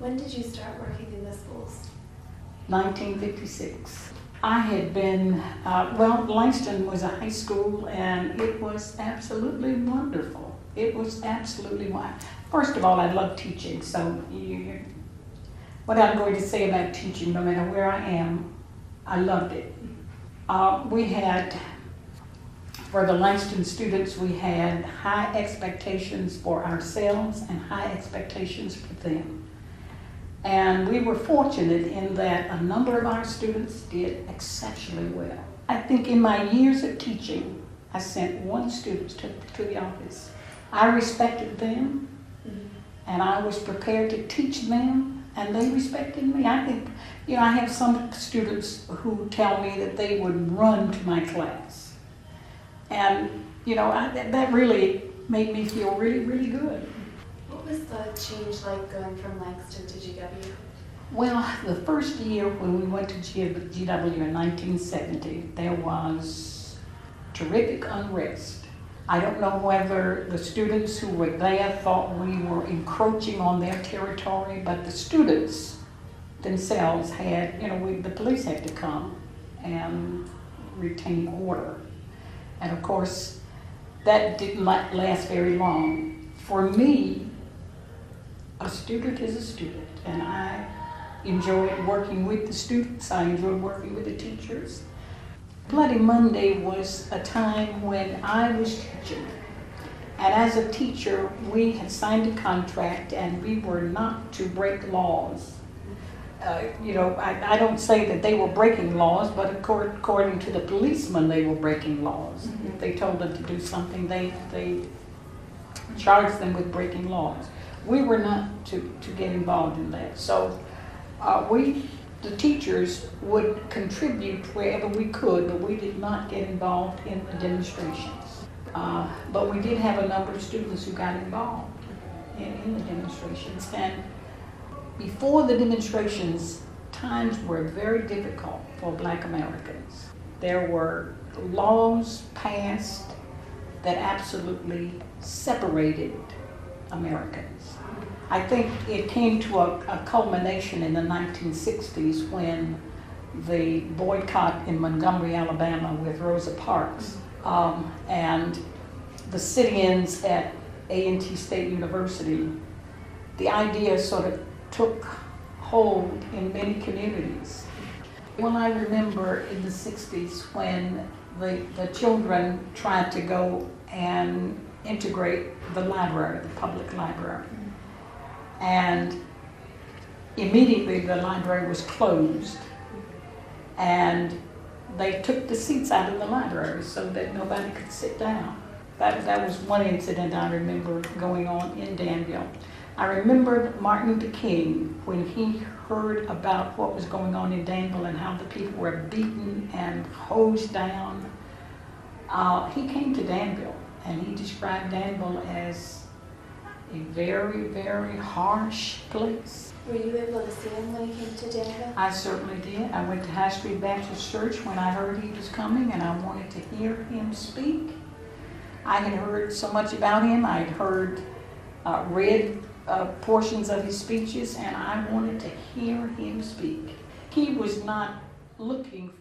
When did you start working in the schools? 1956. I had been, Langston was a high school, and it was absolutely wonderful. It was absolutely wonderful. First of all, I love teaching, so what I'm going to say about teaching, no matter where I am, I loved it. We had, for the Langston students, we had high expectations for ourselves and high expectations for them. And we were fortunate in that a number of our students did exceptionally well. I think in my years of teaching, I sent one student to the office. I respected them, and I was prepared to teach them, and they respected me. I think, I have some students who tell me that they would run to my class. And, that really made me feel really, really good. What was the change like going from Langston to GW? Well, the first year when we went to GW in 1970, there was terrific unrest. I don't know whether the students who were there thought we were encroaching on their territory, but the students themselves had, the police had to come and retain order. And of course, that didn't last very long. For me, a student is a student, and I enjoyed working with the students. I enjoyed working with the teachers. Bloody Monday was a time when I was teaching. And as a teacher, we had signed a contract, and we were not to break laws. I don't say that they were breaking laws, but according to the policemen, they were breaking laws. If they told them to do something, they charged them with breaking laws. We were not to get involved in that. So the teachers, would contribute wherever we could, but we did not get involved in the demonstrations. But we did have a number of students who got involved in the demonstrations. And before the demonstrations, times were very difficult for Black Americans. There were laws passed that absolutely separated Americans. I think it came to a culmination in the 1960s when the boycott in Montgomery, Alabama with Rosa Parks, and the sit-ins at A&T State University, the idea sort of took hold in many communities. Well, I remember in the 60s when the children tried to go and integrate the library, the public library. And immediately the library was closed, and they took the seats out of the library so that nobody could sit down. That was one incident I remember going on in Danville. I remember Martin Luther King, when he heard about what was going on in Danville and how the people were beaten and hosed down. He came to Danville, and he described Danville as a very, very harsh place. Were you able to see him when he came to Danville? I certainly did. I went to High Street Baptist Church when I heard he was coming, and I wanted to hear him speak. I had heard so much about him. I had read portions of his speeches, and I wanted to hear him speak. He was not looking